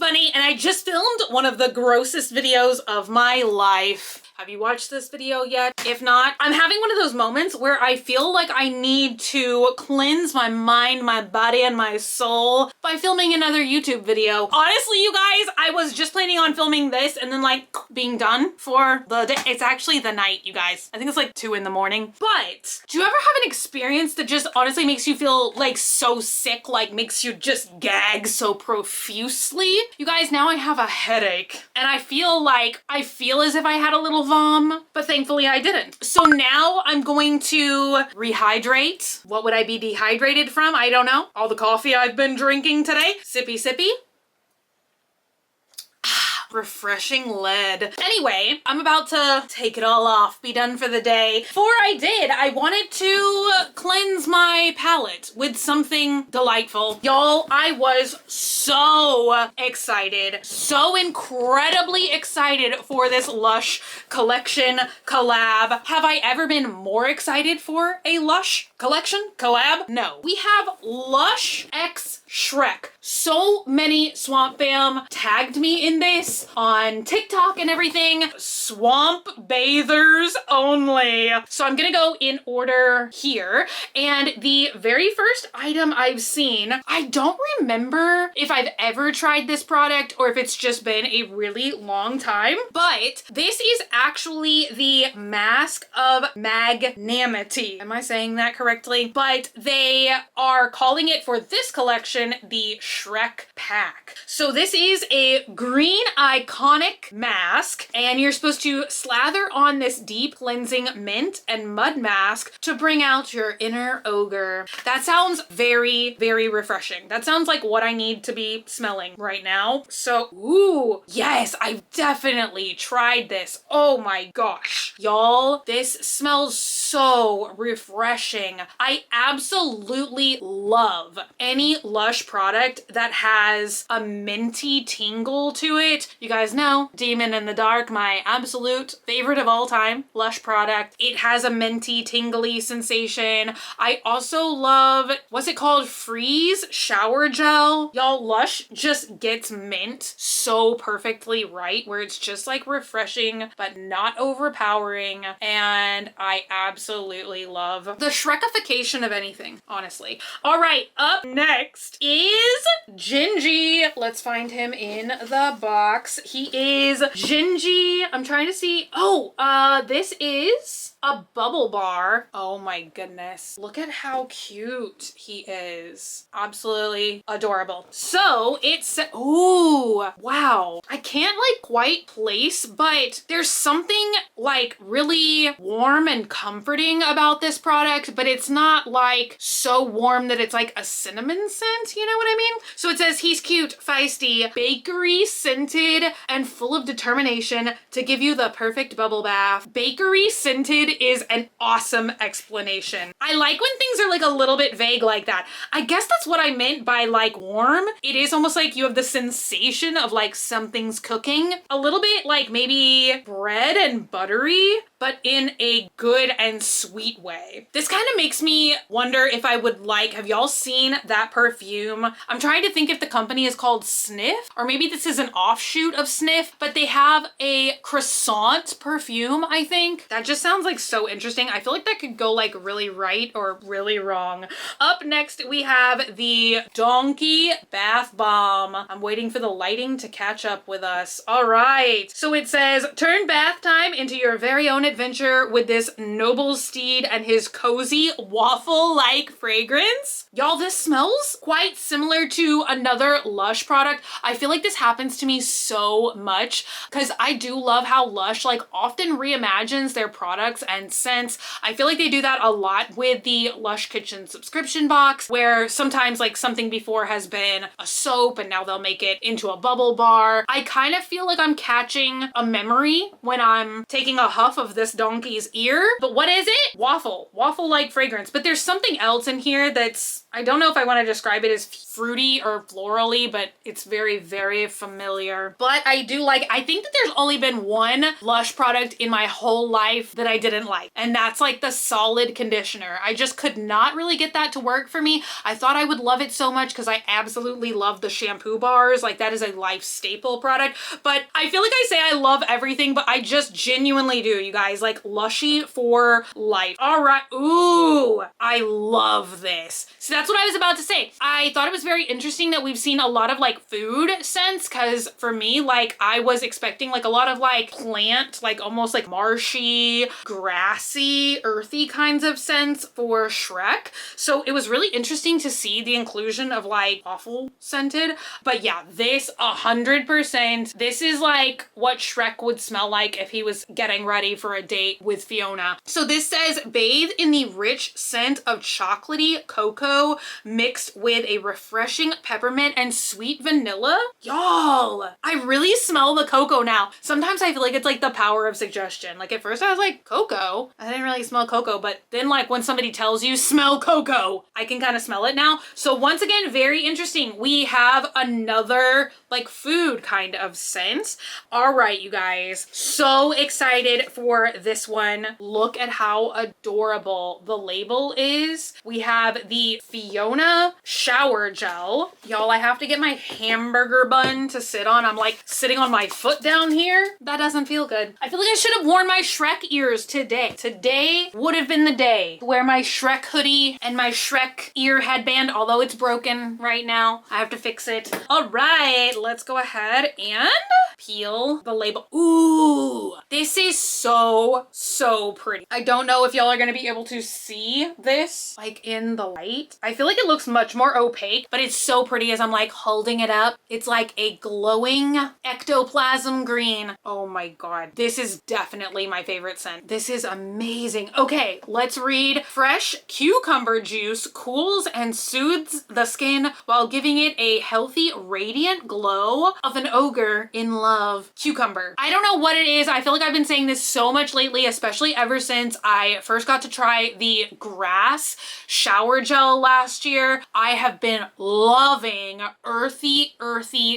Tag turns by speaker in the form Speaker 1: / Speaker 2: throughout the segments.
Speaker 1: funny, and I just filmed one of the grossest videos of my life. Have you watched this video yet? If not, I'm having one of those moments where I feel like I need to cleanse my mind, my body, and my soul by filming another YouTube video. Honestly, you guys, I was just planning on filming this and then like being done for the day. It's actually the night, you guys. I think it's like 2 in the morning. But do you ever have an experience that just honestly makes you feel like so sick, like makes you just gag so profusely? You guys, now I have a headache and I feel as if I had a little vom, but thankfully I didn't. So now I'm going to rehydrate. What would I be dehydrated from? I don't know. All the coffee I've been drinking today. Sippy sippy. Refreshing lead. Anyway, I'm about to take it all off, be done for the day. Before I did, I wanted to cleanse my palette with something delightful. Y'all, I was so excited, so incredibly excited for this Lush collection collab. Have I ever been more excited for a Lush collection collab? No. We have Lush x Shrek. So many Swamp Fam tagged me in this on TikTok and everything. Swamp bathers only. So I'm gonna go in order here. And the very first item I've seen, I don't remember if I've ever tried this product or if it's just been a really long time, but this is actually the Mask of Magnaminty. Am I saying that correctly? But they are calling it for this collection the Shrek pack. So this is a green iconic mask and you're supposed to slather on this deep cleansing mint and mud mask to bring out your inner ogre. That sounds very, very refreshing. That sounds like what I need to be smelling right now. So, ooh, yes, I've definitely tried this. Oh my gosh. Y'all, this smells so refreshing. I absolutely love any Lush product that has a minty tingle to it. You guys know Demon in the Dark, my absolute favorite of all time Lush product. It has a minty tingly sensation. I also love, what's it called? Freeze shower gel. Y'all, Lush just gets mint so perfectly right where it's just like refreshing but not overpowering, and I absolutely love the Shrekification of anything, honestly. All right, up next is Gingy. Let's find him in the box. He is Gingy. I'm trying to see. Oh, this is a bubble bar. Oh my goodness. Look at how cute he is. Absolutely adorable. So it's, ooh, wow. I can't like quite place, but there's something like really warm and comforting about this product, but it's not like so warm that it's like a cinnamon scent, you know what I mean? So it says he's cute, feisty, bakery scented, and full of determination to give you the perfect bubble bath. Bakery scented is an awesome explanation. I like when things are like a little bit vague like that. I guess that's what I meant by like warm. It is almost like you have the sensation of like something's cooking. A little bit like maybe bread and buttery, but in a good and sweet way. This kind of makes me wonder if I would like, have y'all seen that perfume? I'm trying to think if the company is called Sniff, or maybe this is an offshoot of Sniff, but they have a croissant perfume, I think. That just sounds like so interesting. I feel like that could go like really right or really wrong. Up next, we have the Donkey Bath Bomb. I'm waiting for the lighting to catch up with us. All right. So it says, turn bath time into your very own adventure with this noble steed and his cozy waffle-like fragrance. Y'all, this smells quite similar to another Lush product. I feel like this happens to me so much because I do love how Lush like often reimagines their products and scents. I feel like they do that a lot with the Lush Kitchen subscription box, where sometimes like something before has been a soap and now they'll make it into a bubble bar. I kind of feel like I'm catching a memory when I'm taking a huff of this donkey's ear. But what is it? Waffle-like fragrance. But there's something else in here that's, I don't know if I want to describe it as fruity or florally, but it's very, very familiar. But I do like, I think that there's only been one Lush product in my whole life that I didn't like. And that's like the solid conditioner. I just could not really get that to work for me. I thought I would love it so much because I absolutely love the shampoo bars. Like that is a life staple product. But I feel like I say I love everything, but I just genuinely do, you guys. Like Lushy for life. All right. Ooh, I love this. So that's what I was about to say. I thought it was very interesting that we've seen a lot of like food scents, because for me, like I was expecting like a lot of like plant, like almost like marshy, grassy, earthy kinds of scents for Shrek. So it was really interesting to see the inclusion of like awful scented. But yeah, this 100%, this is like what Shrek would smell like if he was getting ready for a date with Fiona. So this says bathe in the rich scent of chocolatey cocoa mixed with a refreshing peppermint and sweet vanilla. Y'all, I really smell the cocoa now. Sometimes I feel like it's like the power of suggestion. Like at first I was like, cocoa? I didn't really smell cocoa, but then like when somebody tells you smell cocoa, I can kind of smell it now. So once again, very interesting. We have another like food kind of scent. All right, you guys, so excited for this one. Look at how adorable the label is. We have the Fiona shower gel. Y'all, I have to get my hamburger bun to sit on. I'm like sitting on my foot down here. That doesn't feel good. I feel like I should have worn my Shrek ears today. Today would have been the day to wear my Shrek hoodie and my Shrek ear headband, although it's broken right now. I have to fix it. All right, let's go ahead and peel the label. Ooh, this is so pretty. I don't know if y'all are gonna be able to see this like in the light. I feel like it looks much more opaque, but it's so pretty as I'm like holding it up. It's like a glowing ectoplasm green. Oh my God, this is definitely my favorite scent. This is amazing. Okay, let's read. Fresh cucumber juice cools and soothes the skin while giving it a healthy, radiant glow of an ogre in love. Cucumber. I don't know what it is. I feel like I've been saying this so much lately, especially ever since I first got to try the grass shower gel last year. I have been loving earthy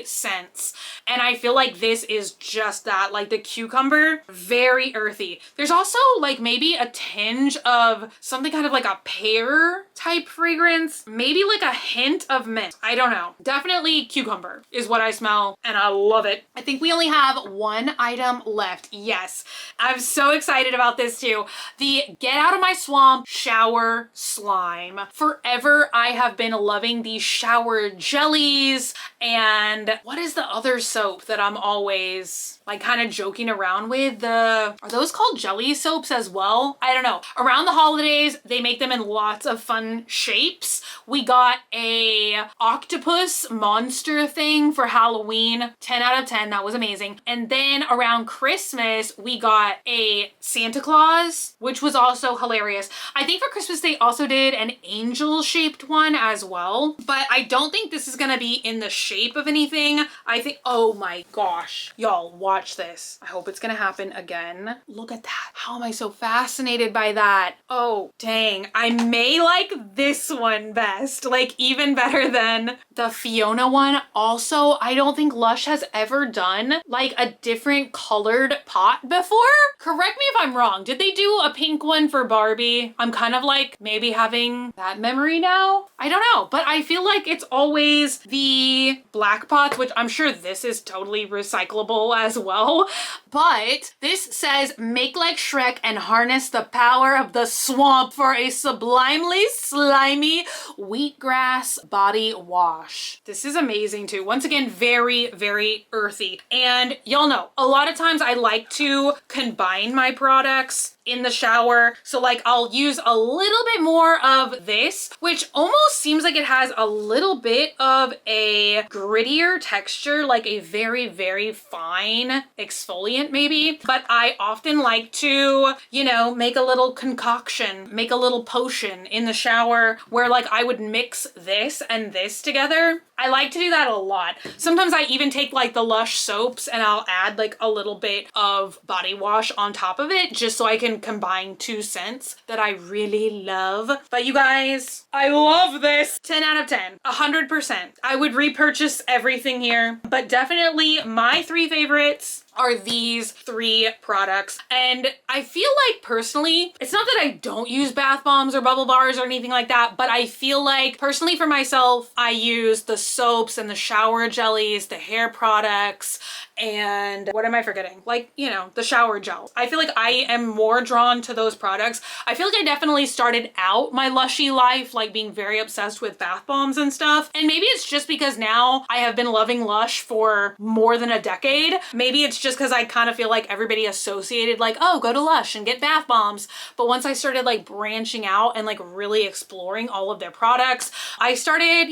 Speaker 1: scents. And I feel like this is just that, like the cucumber, very earthy. There's also like maybe a tinge of something kind of like a pear type fragrance, maybe like a hint of mint. I don't know. Definitely cucumber is what I smell and I love it. I think we only have one item left. Yes, I'm so excited about this too. The Get Out of My Swamp Shower Slime. Forever I have been loving these shower jellies, and what is the other soap that I'm always like kind of joking around with? Are those called jelly soaps as well? I don't know. Around the holidays, they make them in lots of fun shapes. We got a octopus monster thing for Halloween. 10 out of 10. That was amazing. And then around Christmas, we got a Santa Claus, which was also hilarious. I think for Christmas, they also did an angel shaped one as well, but I don't think this is gonna be in the shape of anything. I think, oh my gosh, y'all, watch this. I hope it's gonna happen again. Look at that. How am I so fascinated by that? Oh, dang. I may like this one best, like even better than the Fiona one. Also, I don't think Lush has ever done like a different colored pot before. Correct me if I'm wrong. Did they do a pink one for Barbie? I'm kind of like maybe having that memory now. I don't know, but I feel like it's always the black pots, which I'm sure this is totally recyclable as well. But this says, make like Shrek and harness the power of the swamp for a sublimely slimy wheatgrass body wash. This is amazing too. Once again, very earthy. And y'all know, a lot of times I like to combine my products in the shower. So like I'll use a little bit more of this, which almost seems like it has a little bit of a grittier texture, like a very, very fine exfoliant maybe. But I often like to, you know, make a little concoction, make a little potion in the shower where like I would mix this and this together. I like to do that a lot. Sometimes I even take like the Lush soaps and I'll add like a little bit of body wash on top of it just so I can combine two scents that I really love. But you guys, I love this. 10 out of 10, 100%. I would repurchase everything here, but definitely my three favorites are these three products. And I feel like personally, it's not that I don't use bath bombs or bubble bars or anything like that, but I feel like personally for myself, I use the soaps and the shower jellies, the hair products, and what am I forgetting? Like, you know, the shower gel. I feel like I am more drawn to those products. I feel like I definitely started out my Lushy life like being very obsessed with bath bombs and stuff. And maybe it's just because now I have been loving Lush for more than a decade. Maybe it's just because I kind of feel like everybody associated like, oh, go to Lush and get bath bombs. But once I started like branching out and like really exploring all of their products, I started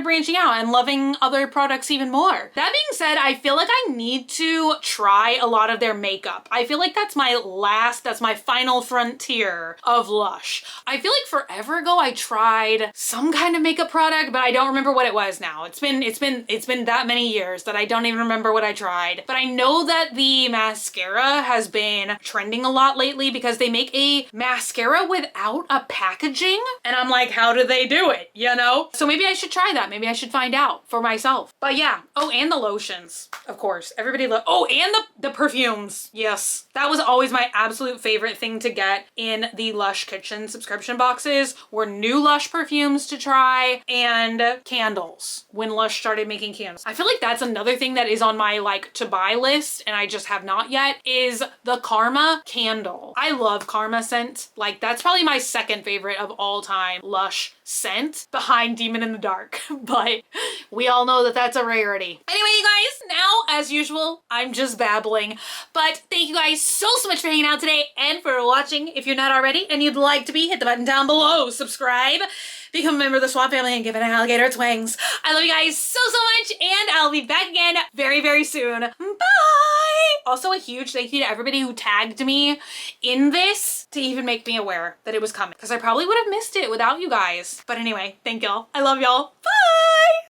Speaker 1: branching out and loving other products even more. That being said, I feel like I need to try a lot of their makeup. I feel like that's my final frontier of Lush. I feel like forever ago I tried some kind of makeup product, but I don't remember what it was now. It's been that many years that I don't even remember what I tried. But I know that the mascara has been trending a lot lately because they make a mascara without a packaging. And I'm like, how do they do it? You know? So maybe I should try that. Maybe I should find out for myself. But yeah. Oh, and the lotions, of course. Everybody oh, and the perfumes. Yes. That was always my absolute favorite thing to get in the Lush Kitchen subscription boxes were new Lush perfumes to try and candles when Lush started making candles. I feel like that's another thing that is on my like to buy list and I just have not yet is the Karma candle. I love Karma scent. Like that's probably my second favorite of all time Lush scent behind Demon in the Dark. But we all know that that's a rarity. Anyway, you guys, now as usual, I'm just babbling. But thank you guys so much for hanging out today and for watching. If you're not already and you'd like to be, hit the button down below, subscribe, become a member of the Swamp family, and give an alligator its wings. I love you guys so much, and I'll be back again very, very soon. Bye! Also, a huge thank you to everybody who tagged me in this to even make me aware that it was coming, because I probably would have missed it without you guys. But anyway, thank y'all. I love y'all. Bye!